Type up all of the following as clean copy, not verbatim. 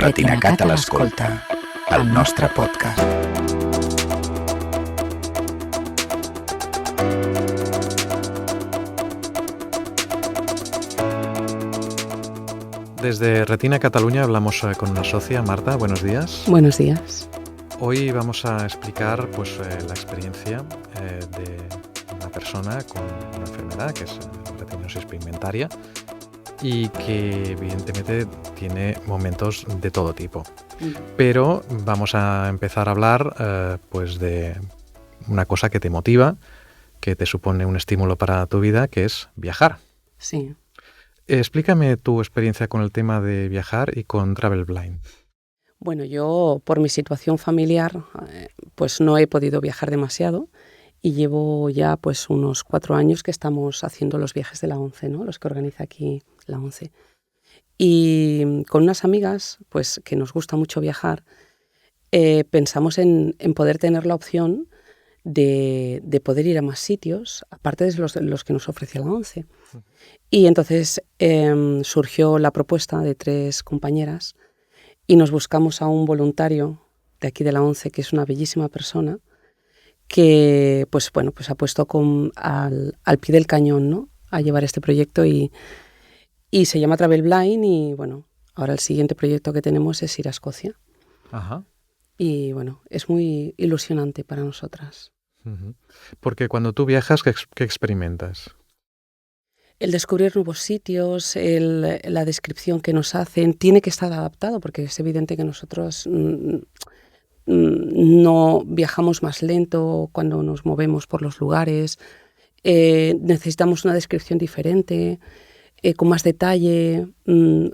Retinacat a l'escolta, el nostre podcast. Desde Retina Cataluña hablamos con una socia, Marta, buenos días. Buenos días. Hoy vamos a explicar la experiencia de una persona con una enfermedad que es retinosis pigmentaria y que evidentemente tiene momentos de todo tipo. Pero vamos a empezar a hablar de una cosa que te motiva, que te supone un estímulo para tu vida, que es viajar. Sí. Explícame tu experiencia con el tema de viajar y con Travel Blind. Bueno, yo por mi situación familiar pues no he podido viajar demasiado y llevo ya pues unos 4 años que estamos haciendo los viajes de la ONCE, ¿no? Los que organiza aquí la ONCE. Y con unas amigas pues que nos gusta mucho viajar, pensamos en poder tener la opción de poder ir a más sitios, aparte de los que nos ofrece la ONCE. Y entonces surgió la propuesta de 3 compañeras y nos buscamos a un voluntario de aquí de la ONCE, que es una bellísima persona, que pues ha puesto al pie del cañón, ¿no?, a llevar este proyecto y se llama Travel Blind y bueno, ahora el siguiente proyecto que tenemos es ir a Escocia. Ajá. Y bueno, es muy ilusionante para nosotras. Uh-huh. Porque cuando tú viajas, ¿qué experimentas? El descubrir nuevos sitios, la descripción que nos hacen, tiene que estar adaptado porque es evidente que nosotros no viajamos más lento cuando nos movemos por los lugares. Necesitamos una descripción diferente, con más detalle,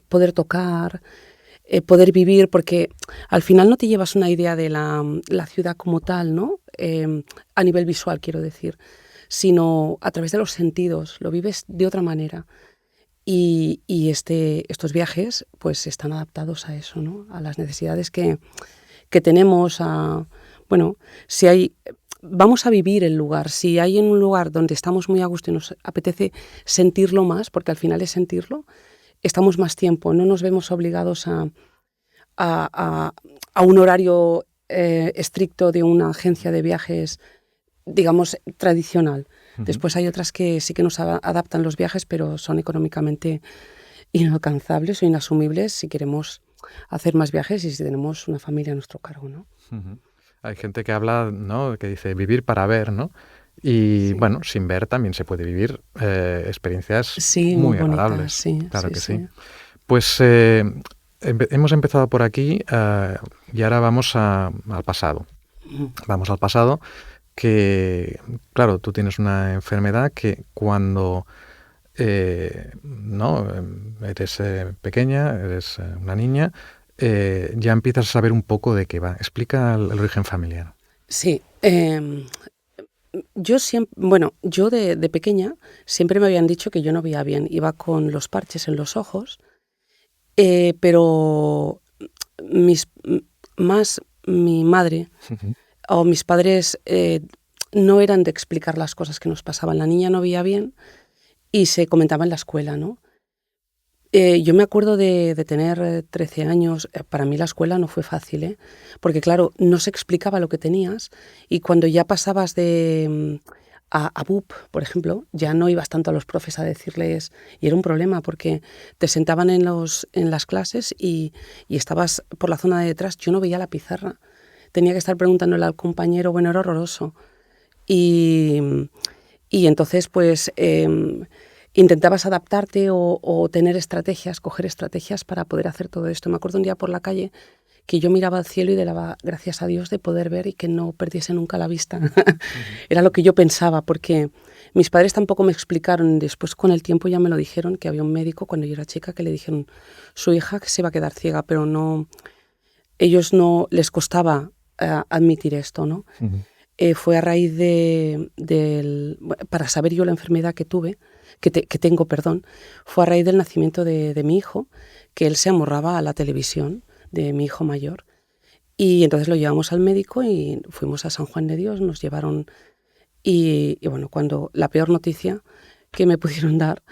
poder tocar, poder vivir, porque al final no te llevas una idea de la ciudad como tal, ¿no? A nivel visual, quiero decir, sino a través de los sentidos, lo vives de otra manera. Y estos viajes pues están adaptados a eso, ¿no? A las necesidades que tenemos. Vamos a vivir el lugar. Si hay en un lugar donde estamos muy a gusto y nos apetece sentirlo más, porque al final es sentirlo, estamos más tiempo, no nos vemos obligados a un horario estricto de una agencia de viajes, digamos, tradicional. Uh-huh. Después hay otras que sí que nos adaptan los viajes, pero son económicamente inalcanzables o inasumibles si queremos hacer más viajes y si tenemos una familia a nuestro cargo, ¿no? Uh-huh. Hay gente que habla, ¿no?, que dice vivir para ver, ¿no? Y sí, bueno, sin ver también se puede vivir experiencias muy agradables. Sí, claro que sí. Pues hemos empezado por aquí y ahora vamos al pasado. Uh-huh. Vamos al pasado, que claro, tú tienes una enfermedad que cuando eres pequeña, eres una niña, ya empiezas a saber un poco de qué va. Explica el origen familiar. Sí, yo de pequeña siempre me habían dicho que yo no veía bien, iba con los parches en los ojos, pero mi madre uh-huh. o mis padres no eran de explicar las cosas que nos pasaban. La niña no veía bien y se comentaba en la escuela, ¿no? Yo me acuerdo de tener 13 años, para mí la escuela no fue fácil, porque claro, no se explicaba lo que tenías y cuando ya pasabas a BUP, por ejemplo, ya no ibas tanto a los profes a decirles, y era un problema porque te sentaban en las clases y estabas por la zona de detrás, yo no veía la pizarra, tenía que estar preguntándole al compañero, bueno, era horroroso. Y entonces pues intentabas adaptarte o tener estrategias, coger estrategias para poder hacer todo esto. Me acuerdo un día por la calle que yo miraba al cielo y le daba gracias a Dios de poder ver y que no perdiese nunca la vista. Uh-huh. Era lo que yo pensaba, porque mis padres tampoco me explicaron. Después, con el tiempo, ya me lo dijeron, que había un médico cuando yo era chica que le dijeron su hija que se iba a quedar ciega, pero no, ellos no les costaba admitir esto, ¿no? Uh-huh. Fue a raíz para saber yo la enfermedad que tengo, fue a raíz del nacimiento de mi hijo, que él se amorraba a la televisión de mi hijo mayor. Y entonces lo llevamos al médico y fuimos a San Juan de Dios, nos llevaron y bueno, cuando la peor noticia que me pudieron dar,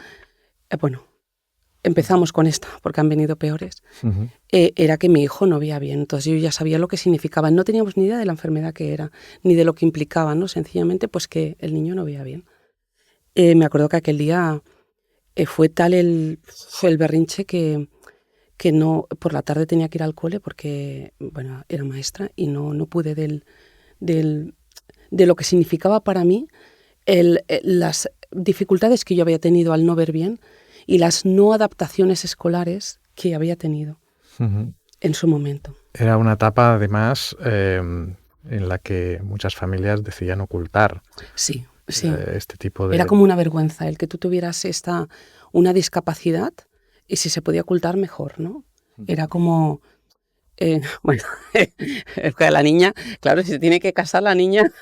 empezamos con esta, porque han venido peores, era que mi hijo no veía bien. Entonces yo ya sabía lo que significaba. No teníamos ni idea de la enfermedad que era, ni de lo que implicaba, ¿no? Sencillamente, pues que el niño no veía bien. Me acuerdo que aquel día fue el berrinche que no, por la tarde tenía que ir al cole porque, bueno, era maestra y no pude de lo que significaba para mí las dificultades que yo había tenido al no ver bien y las no adaptaciones escolares que había tenido en su momento. Era una etapa, además, en la que muchas familias decían ocultar Sí. este tipo de... Era como una vergüenza el que tú tuvieras una discapacidad y si se podía ocultar mejor, ¿no? Era como... bueno, la niña, claro, si se tiene que casar la niña,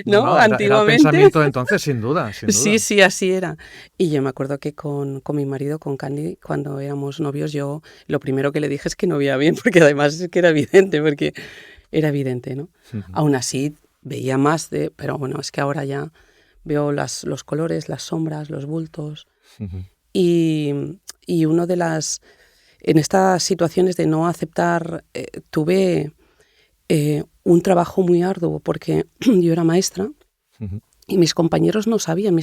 ¿no? Antiguamente. Era el pensamiento entonces, sin duda. Sí, así era. Y yo me acuerdo que con mi marido, con Candy, cuando éramos novios, yo lo primero que le dije es que no veía bien, porque además es que era evidente, ¿no? Aún así, veía más pero bueno, es que ahora ya veo los colores, las sombras, los bultos. Y uno de en estas situaciones de no aceptar, tuve un trabajo muy arduo porque yo era maestra y mis compañeras no sabían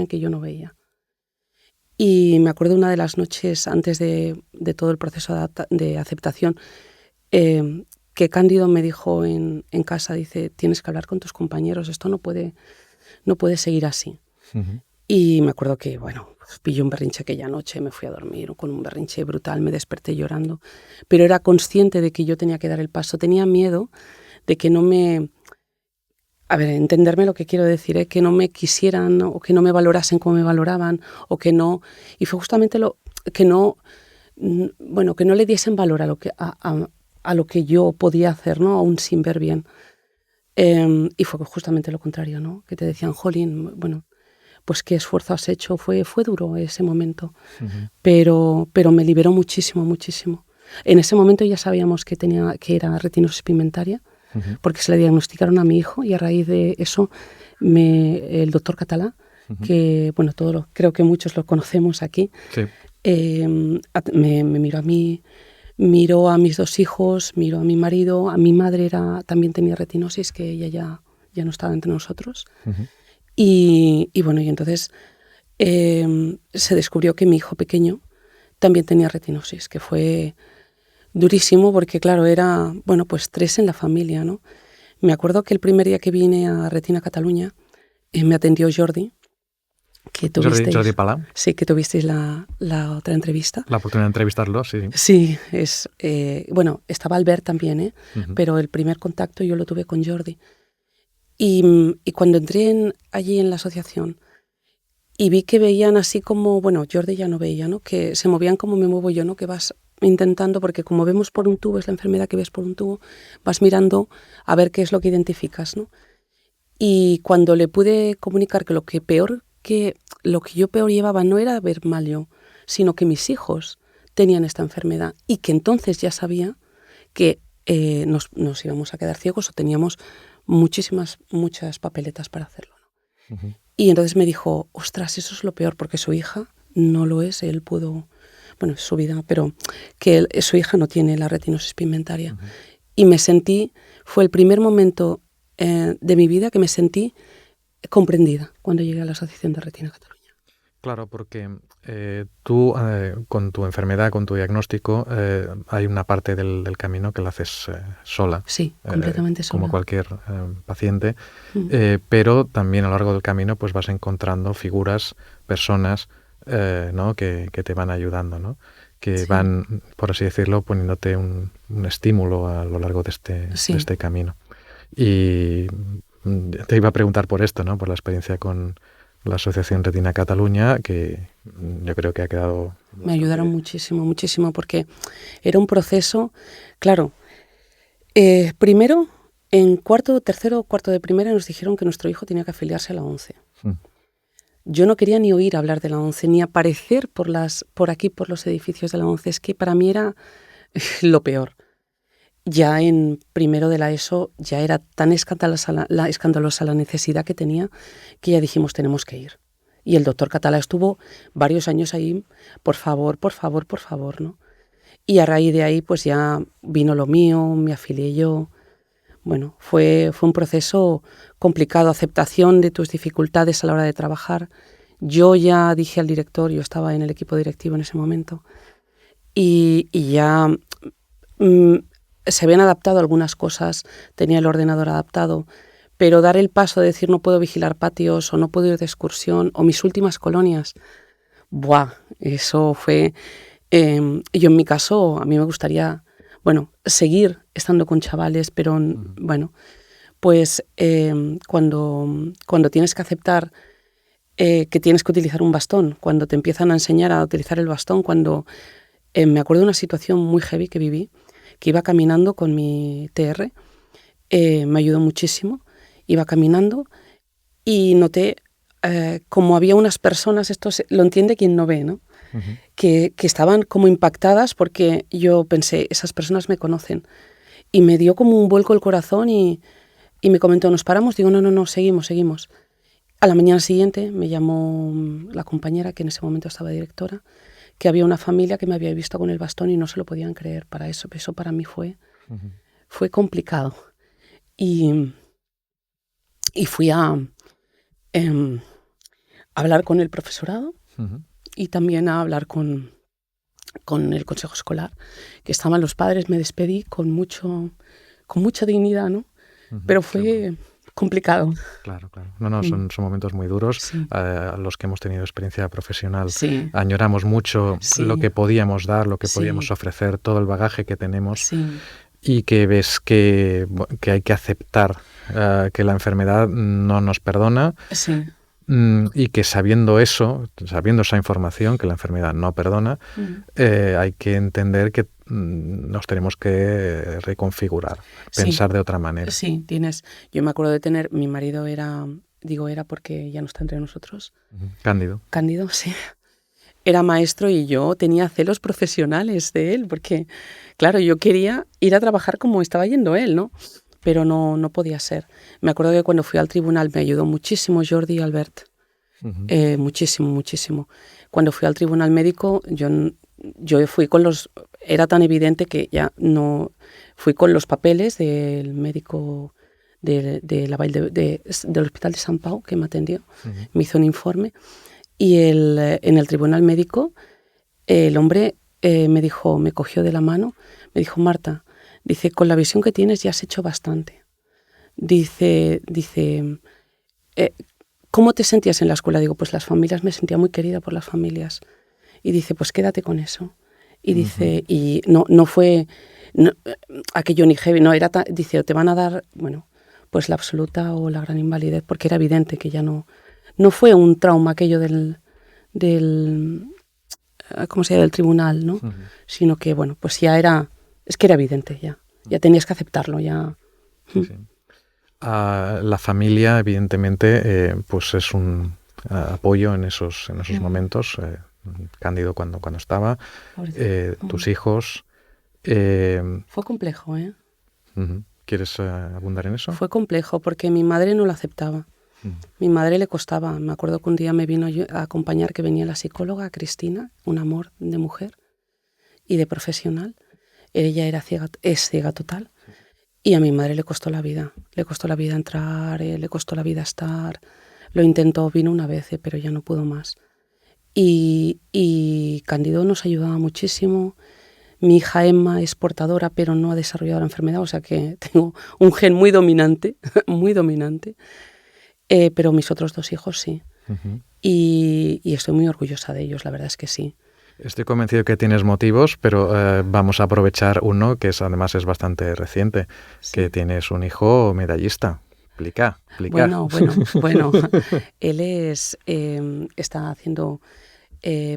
que yo no veía. Y me acuerdo una de las noches antes de todo el proceso de aceptación que Cándido me dijo en casa, dice, tienes que hablar con tus compañeros, esto no puede seguir así. Y me acuerdo que, bueno, pillé un berrinche aquella noche, me fui a dormir con un berrinche brutal, me desperté llorando, pero era consciente de que yo tenía que dar el paso, tenía miedo de que no me... A ver, entenderme lo que quiero decir, que no me quisieran o que no me valorasen como me valoraban o que no... Y fue justamente que no le diesen valor a lo que yo podía hacer, ¿no? Aún sin ver bien. Y fue justamente lo contrario, ¿no? Que te decían, jolín, bueno... pues qué esfuerzo has hecho, fue duro ese momento, pero me liberó muchísimo. En ese momento ya sabíamos que era retinosis pigmentaria, porque se le diagnosticaron a mi hijo y a raíz de eso el doctor Catalá, que bueno, creo que muchos lo conocemos aquí, sí. Me miró a mí, miró a mis dos hijos, miró a mi marido, a mi madre también tenía retinosis, que ella ya no estaba entre nosotros. Y bueno, y entonces se descubrió que mi hijo pequeño también tenía retinosis, que fue durísimo porque, claro, era, bueno, pues 3 en la familia, ¿no? Me acuerdo que el primer día que vine a Retina Cataluña me atendió Jordi, que tuvisteis... Jordi Palà. Sí, que tuvisteis la otra entrevista. La oportunidad de entrevistarlo, sí. Sí, bueno, estaba Albert también, pero el primer contacto yo lo tuve con Jordi. Y cuando entré allí en la asociación y vi que veían así como, bueno, Jordi ya no veía, ¿no? Que se movían como me muevo yo, ¿no? Que vas intentando, porque como vemos por un tubo, es la enfermedad que ves por un tubo, vas mirando a ver qué es lo que identificas, ¿no? Y cuando le pude comunicar que lo que yo peor llevaba no era ver mal yo, sino que mis hijos tenían esta enfermedad y que entonces ya sabía que nos íbamos a quedar ciegos o teníamos muchas papeletas para hacerlo, ¿no? Y entonces me dijo, ostras, eso es lo peor, porque su hija no lo es, él pudo, bueno, es su vida, pero que su hija no tiene la retinosis pigmentaria. Y fue el primer momento de mi vida que me sentí comprendida cuando llegué a la Asociación de Retina Cataluña. Claro, porque tú con tu enfermedad, con tu diagnóstico, hay una parte del camino que la haces sola. Sí, completamente sola. Como cualquier paciente, pero también a lo largo del camino pues vas encontrando figuras, personas, ¿no? que te van ayudando, ¿no? Que van, por así decirlo, poniéndote un estímulo a lo largo de este camino. Y te iba a preguntar por esto, ¿no? Por la experiencia con la Asociación Retina Cataluña, que yo creo que ha quedado... Me ayudaron muchísimo, porque era un proceso, claro, primero, en tercero o cuarto de primaria nos dijeron que nuestro hijo tenía que afiliarse a la ONCE. Yo no quería ni oír hablar de la ONCE, ni aparecer por aquí, por los edificios de la ONCE, es que para mí era lo peor. Ya en primero de la ESO ya era tan escandalosa la necesidad que tenía que ya dijimos tenemos que ir. Y el doctor Catalá estuvo varios años ahí, por favor, por favor, por favor, ¿no? Y a raíz de ahí pues ya vino lo mío, me afilié yo. Bueno, fue un proceso complicado, aceptación de tus dificultades a la hora de trabajar. Yo ya dije al director, yo estaba en el equipo directivo en ese momento, y ya se habían adaptado algunas cosas, tenía el ordenador adaptado, pero dar el paso de decir no puedo vigilar patios o no puedo ir de excursión o mis últimas colonias, ¡buah! Eso fue... yo en mi caso, a mí me gustaría, bueno, seguir estando con chavales, pero bueno, pues cuando tienes que aceptar que tienes que utilizar un bastón, cuando te empiezan a enseñar a utilizar el bastón, cuando me acuerdo de una situación muy heavy que viví, que iba caminando con mi TR, me ayudó muchísimo, iba caminando y noté como había unas personas, esto lo entiende quien no ve, ¿no? Uh-huh. Que estaban como impactadas porque yo pensé, esas personas me conocen. Y me dio como un vuelco el corazón y me comentó, ¿nos paramos? Digo, no, seguimos. A la mañana siguiente me llamó la compañera, que en ese momento estaba directora, que había una familia que me había visto con el bastón y no se lo podían creer. Eso para mí fue complicado. Y fui a hablar con el profesorado y también a hablar con el consejo escolar, que estaban los padres. Me despedí con mucha dignidad, ¿no? Pero fue complicado. Claro. No, son momentos muy duros. Sí. A los que hemos tenido experiencia profesional, sí. añoramos mucho lo que podíamos dar, lo que podíamos sí. ofrecer, todo el bagaje que tenemos. Sí. Y que ves que hay que aceptar que la enfermedad no nos perdona. Sí. Y que sabiendo esa información, que la enfermedad no perdona, hay que entender que nos tenemos que reconfigurar, pensar de otra manera. Sí, yo me acuerdo de tener, mi marido era porque ya no está entre nosotros. Cándido, sí. Era maestro y yo tenía celos profesionales de él, porque, claro, yo quería ir a trabajar como estaba yendo él, ¿no? Pero no podía ser. Me acuerdo que cuando fui al tribunal me ayudó muchísimo Jordi y Albert. Muchísimo. Cuando fui al tribunal médico, yo fui con los... Era tan evidente que ya no... Fui con los papeles del médico del Hospital de Sant Pau, que me atendió. Me hizo un informe. Y en el tribunal médico, el hombre me cogió de la mano, me dijo, Marta, dice, con la visión que tienes ya has hecho bastante. Dice, ¿cómo te sentías en la escuela? Digo, pues las familias, me sentía muy querida por las familias. Y dice, pues quédate con eso. Y dice, y no fue aquello ni heavy, no, dice, te van a dar, bueno, pues la absoluta o la gran invalidez, porque era evidente que ya no fue un trauma aquello del ¿cómo se llama? Del tribunal, ¿no? Sino que, bueno, pues ya era evidente, ya tenías que aceptarlo, ya. Sí. La familia, evidentemente, pues es un apoyo en esos momentos. Cándido cuando estaba, tus hijos. Fue complejo, ¿eh? ¿Quieres abundar en eso? Fue complejo porque mi madre no lo aceptaba. Mi madre le costaba. Me acuerdo que un día me vino a acompañar, que venía la psicóloga, Cristina, un amor de mujer y de profesional. Ella es ciega total. Y a mi madre le costó la vida. Le costó la vida entrar, le costó la vida estar. Lo intentó, vino una vez, pero ya no pudo más. Y Cándido nos ayudaba muchísimo. Mi hija Emma es portadora, pero no ha desarrollado la enfermedad, o sea que tengo un gen muy dominante, muy dominante. Pero mis otros dos hijos sí. Y estoy muy orgullosa de ellos, la verdad es que sí. Estoy convencido que tienes motivos, pero vamos a aprovechar uno que además es bastante reciente, que tienes un hijo medallista. Explica. Bueno. Él está haciendo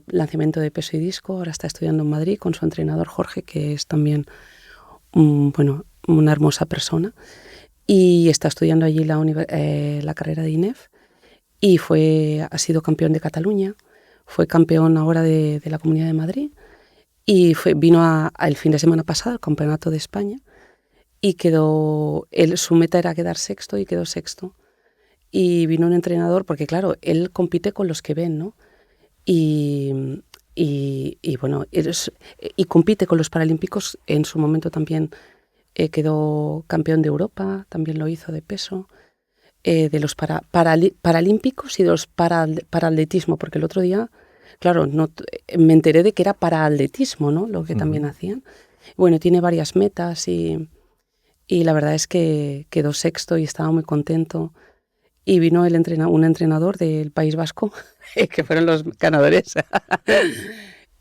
lanzamiento de peso y disco, ahora está estudiando en Madrid con su entrenador Jorge, que es también una hermosa persona. Y está estudiando allí la carrera de INEF y ha sido campeón de Cataluña, fue campeón ahora de la Comunidad de Madrid y vino el fin de semana pasado al Campeonato de España y su meta era quedar sexto y quedó sexto. y vino un entrenador, porque claro, él compite con los que ven, ¿no? Y bueno, y compite con los paralímpicos. En su momento también quedó campeón de Europa, también lo hizo de peso, de los paralímpicos y de los paraatletismo, porque el otro día, claro, me enteré de que era paraatletismo, ¿no? Lo que también hacían. Bueno, tiene varias metas y la verdad es que quedó sexto y estaba muy contento. Y vino un entrenador del País Vasco, que fueron los ganadores,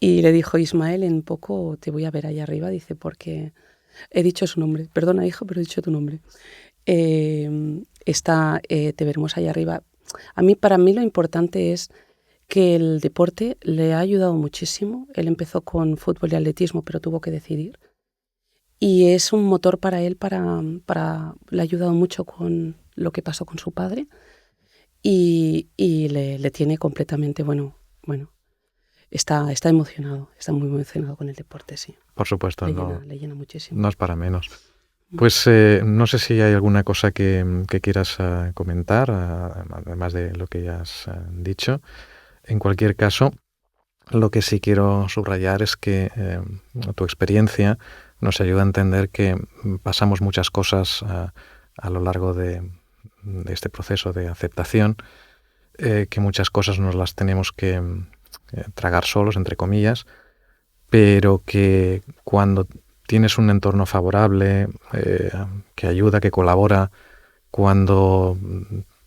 y le dijo: Ismael, en poco te voy a ver allá arriba, dice, porque he dicho su nombre. Perdona, hijo, pero he dicho tu nombre. Te veremos allá arriba. Para mí lo importante es que el deporte le ha ayudado muchísimo. Él empezó con fútbol y atletismo, pero tuvo que decidir. Y es un motor para él, le ha ayudado mucho con lo que pasó con su padre y le tiene completamente, bueno, está emocionado, está muy emocionado con el deporte, sí. Por supuesto, Le llena muchísimo. No es para menos. Pues no sé si hay alguna cosa que quieras comentar, además de lo que ya has dicho. En cualquier caso, lo que sí quiero subrayar es que tu experiencia nos ayuda a entender que pasamos muchas cosas a lo largo de este proceso de aceptación, que muchas cosas nos las tenemos que tragar solos, entre comillas, pero que cuando tienes un entorno favorable, que ayuda, que colabora, cuando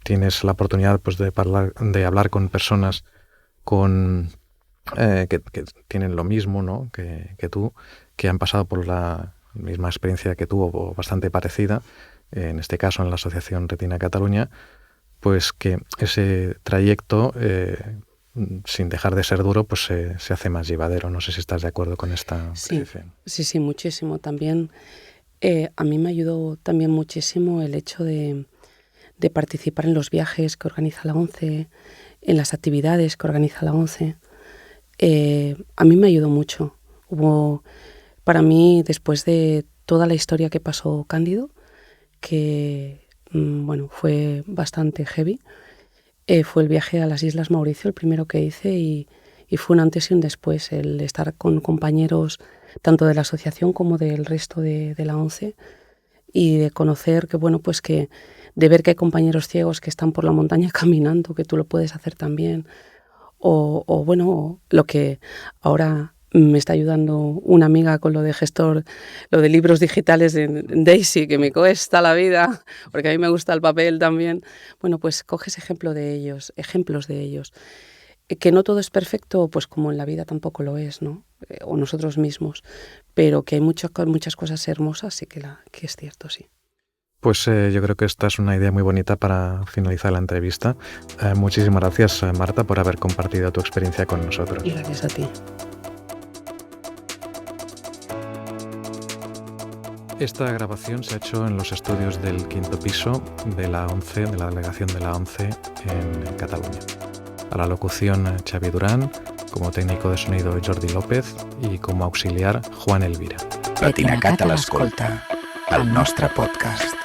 tienes la oportunidad pues, de hablar con personas que tienen lo mismo, ¿no? que tú, que han pasado por la misma experiencia que tú o bastante parecida, en este caso en la Asociación Retina Cataluña, pues que ese trayecto, sin dejar de ser duro, pues se hace más llevadero. No sé si estás de acuerdo con esta percepción. Sí, muchísimo. También a mí me ayudó también muchísimo el hecho de participar en los viajes que organiza la ONCE, en las actividades que organiza la ONCE. A mí me ayudó mucho. Para mí, después de toda la historia que pasó Cándido, que fue bastante heavy, fue el viaje a las Islas Mauricio, el primero que hice, y fue un antes y un después, el estar con compañeros tanto de la asociación como del resto de la ONCE, y de conocer de ver que hay compañeros ciegos que están por la montaña caminando, que tú lo puedes hacer también, o lo que ahora me está ayudando una amiga con lo de gestor, lo de libros digitales en Daisy, que me cuesta la vida, porque a mí me gusta el papel también. Bueno, pues coges ejemplos de ellos. Que no todo es perfecto, pues como en la vida tampoco lo es, ¿no? O nosotros mismos, pero que hay muchas cosas hermosas, y que es cierto, sí. Pues yo creo que esta es una idea muy bonita para finalizar la entrevista. Muchísimas gracias, Marta, por haber compartido tu experiencia con nosotros. Y gracias a ti. Esta grabación se ha hecho en los estudios del 5º piso de la ONCE, de la delegación de la ONCE en Cataluña. A la locución Xavi Durán, como técnico de sonido Jordi López y como auxiliar Juan Elvira. Retina Cata l'escolta, el nostre podcast.